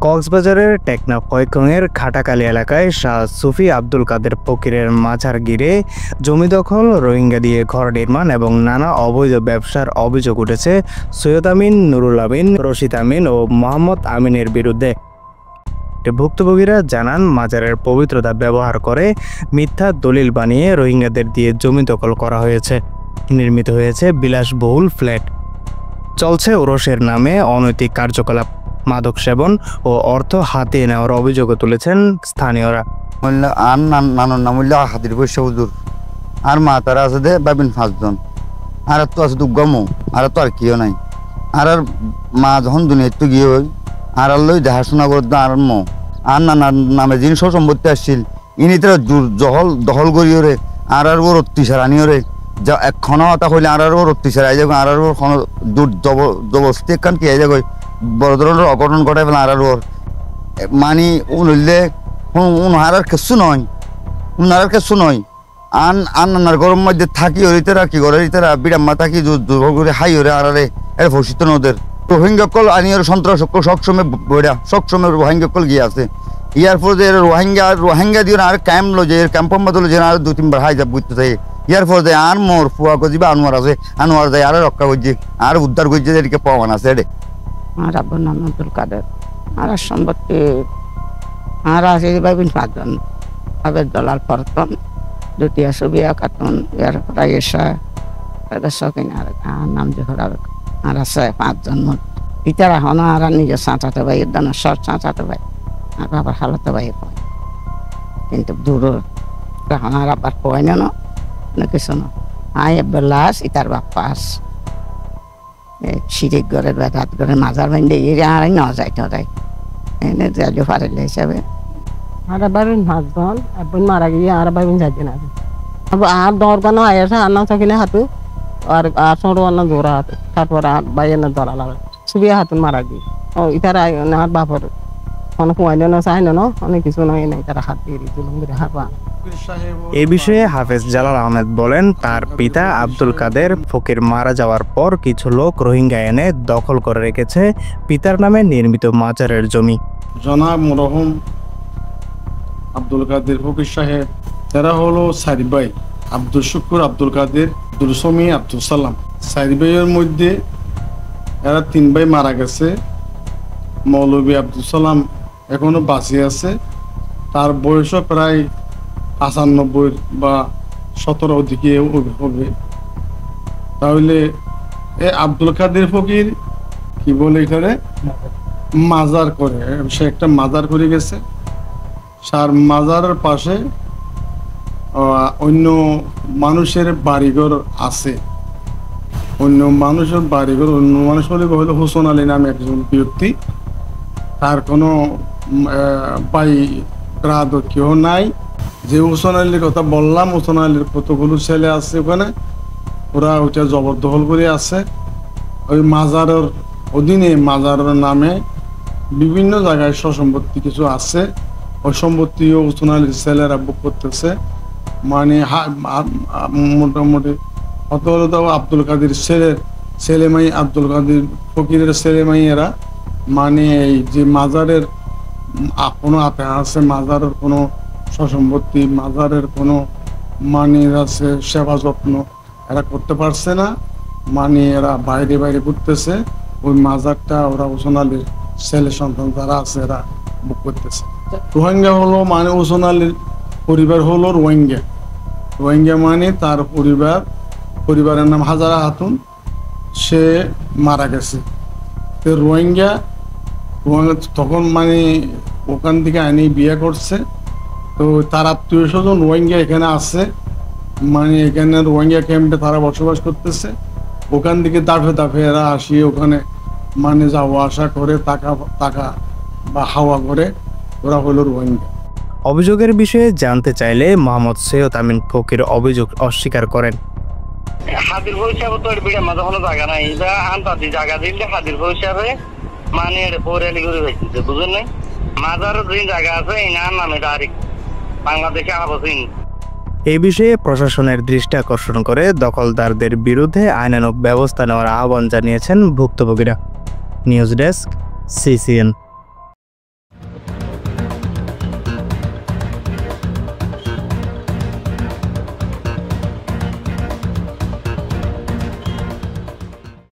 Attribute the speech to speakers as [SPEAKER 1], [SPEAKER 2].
[SPEAKER 1] কক্সবাজারের টেকনাফ কয়কংয়ের খাটাকালী এলাকায় শাহ সুফি আব্দুল কাদের ফকিরের মাজার ঘিরে জমি দখল, রোহিঙ্গা দিয়ে ঘর নির্মাণ এবং নানা অবৈধ ব্যবসার অভিযোগ উঠেছে সৈয়দ আমিন, নুরুল আমিন, রশিদ আমিন ও মোহাম্মদ আমিনের বিরুদ্ধে। ভুক্তভোগীরা জানান, মাজারের পবিত্রতা ব্যবহার করে মিথ্যা দলিল বানিয়ে রোহিঙ্গাদের দিয়ে জমি দখল করা হয়েছে। নির্মিত হয়েছে বিলাসবহুল ফ্ল্যাট। চলছে ওরসের নামে অনৈতিক কার্যকলাপ, মাদক সেবন ও অর্থ হাতিয়ে নেওয়ার অভিযোগও তুলেছেন স্থানীয়রা।
[SPEAKER 2] আর নানুর নাম হইল হাতির পয়সা হুজুর, আর মা তারা আছে দে বাবিন 5 জন, আর তো আছে দুর্গমও, আর তো আর কেউ নাই। আর মা যখন দুনিয়ায় তো গিয়ে হই আর লই দেখাশোনা করতো আর আর নানার নামে যিনি সম্পত্তি আসছিল ইনি তারা দখল করি ওরে আর ওর অত্যাচার আনি ওরে যা এখনো কথা হইলে আর ওর অত্যাচার আই যাবে, আর ওর জবরদস্তি একখান কি আই যাবে বড় ধরনের অঘটন ঘটাই ফেলে। আর ওর মানি উনলে উনার কিছু নয়, উনার কিছু নয়। আন নানার গরম মধ্যে থাকি ওই তারা কি করে তারা বিড়াম্মা থাকি দুর্বল করে হাই ওরে আর এর ভবিষ্যৎ ওদের রোহিঙ্গাকল আনি ওর সন্ত্রাস সবসময় বইরা সবসময় রোহিঙ্গাকল গিয়ে আছে। ইয়ার পরে যে রোহিঙ্গা দিয়ে আর ক্যাম্প লো যে ক্যাম্প বদলে যে আর 2-3 বার হাই যাব বুঝতে চাই। ইয়ার পরে যে আর মোর ফুয়া কজিবা আনোয়ার আছে, আনোয়ার যায় আর রক্ষা করছে আর উদ্ধার করছে এদিকে পাওয়ান আছে এডে।
[SPEAKER 3] আর আব্বুর নাম আব্দুল কাদের, আর সম্পত্তি আর আছে বাইবিন 5 জন, আবেদ দলাল পরতন, দ্বিতীয় সুবিয়া খাতুন, এর রাইসা সকিন আর নাম জোহরা আর আছে 5 জন মোট। ইতারা হন আর নিজের চাঁচাতে ভাই দান সব চাঁচাতে ভাই আর বাবার হালতে ভাই পয়, কিন্তু দূর এখন আর আবার পয় না কিছু না। আই এবার লাশ ইতার বাপ্পাস সিরিক ঘরের বা রাত ঘরের মাজার বাইন্দে এর আর ন যাইতে যায় এনে যাইলে পারিলে হিসাবে।
[SPEAKER 4] আর বাবিন 5 জন এখন মারা গিয়ে আর বাবিন যাইতে না আর দরকার না আয়েছে আর না থাকিলে হাতু আর ছোট না জোড়া হাতে তারপর আর বাইরে না ধরা লাগে সুবিয়া হাতুন মারা গিয়ে ও ইতারা আর বাপর কোনো কুয়াইলে না চাই না অনেক কিছু নয় নাই তারা হাত দিয়ে জুলুম করে হারবা।
[SPEAKER 1] এ বিষয়ে হাফেজ জালাল আহমেদ বলেন, তার পিতা আব্দুল কাদের ফকির মারা যাওয়ার পর কিছু লোক রোহিঙ্গা এনে দখল করে রেখেছে পিতার নামে নির্মিত মাজারের জমি।
[SPEAKER 5] জনাব মরহুম আব্দুল কাদের ফকির সাহেব এরা হলো 4 ভাই, আব্দুল শুকুর, আব্দুল কাদের, আব্দুল সমী, আব্দুল সালাম। 4 ভাইয়ের মধ্যে এরা 3 ভাই মারা গেছে। মৌলভী আব্দুল সালাম এখনো বাঁচিয়ে আছে, তার বয়সও প্রায় 95 বা 17 দিকে হবে। তাহলে এ আব্দুল কাদের ফকির কি বলে এখানে মাজার করে, সে একটা মাজার করে গেছে। সার মাজারের পাশে অন্য মানুষের বাড়িঘর আছে, অন্য মানুষের বাড়িঘর অন্য মানুষ হলে হোসেন আলী নামে একজন ব্যক্তি, তার কোনো ভাই রাত কেউ নাই। যে হোসেন আলীর কথা বললাম, হোসেন আলীর কতগুলো ছেলে আছে ওখানে, ওরা ওইটা জবরদখল করে আছে। ওই মাজারের অধীনে মাজারের নামে বিভিন্ন জায়গায় সম্পত্তি কিছু আছে, ওই সম্পত্তিও হোসেন আলীর ছেলেরা বুক করতেছে। মানে মোটামুটি কত হলো তো আব্দুল কাদের ছেলেমাই, আব্দুল কাদের ফকিরের ছেলেমাই এরা মানে এই যে মাজারের কোনো আপে আছে, মাজারের কোনো সম্পত্তি, মাজারের কোনো মানে আছে সেবা যত্ন এরা করতে পারছে না, মানে এরা বাইরে বাইরে ঘুরতেছে। ওই মাজারটা ওরা হোসেন আলীর ছেলে সন্তান যারা আছে এরা বুক করতেছে। রোহিঙ্গা হলো মানে হোসেন আলীর পরিবার হলো রোহিঙ্গা মানে তার পরিবারের নাম হাজারা খাতুন, সে মারা গেছে। তো রোহিঙ্গা তখন মানে ওখান থেকে আইনি বিয়ে করছে, তো তার আত্মীয় স্বজন রোহিঙ্গা এখানে আছে, মানে এখানে রোহিঙ্গা ক্যাম্পে তারা বসবাস করতেছে। ওখান থেকে দাফে এরা আসিয়ে ওখানে মানে যাওয়া আসা করে, টাকা বা হাওয়া করে, ওরা হলো রোহিঙ্গা।
[SPEAKER 1] অভিযোগের বিষয়ে জানতে চাইলে মোহাম্মদ সৈয়দ আমিন ফকির অভিযোগ অস্বীকার করেন।
[SPEAKER 6] হাজির হিসাবে তো বিড়া মাঝে কোনো জায়গা নাই, আন্তাদি জায়গা দিলে হাজির হিসাবে মানে পৌরালি করে হয়েছে, বুঝলেন নাই? মাজারের যে জায়গা আছে এই নামে ডাইরেক্ট বাংলাদেশে আবসিন।
[SPEAKER 1] এই বিষয়ে প্রশাসনের দৃষ্টি আকর্ষণ করে দখলদারদের বিরুদ্ধে আইনানুগ ব্যবস্থা নেওয়ার আহ্বান জানিয়েছেন ভুক্তভোগীরা। News desk, CCN।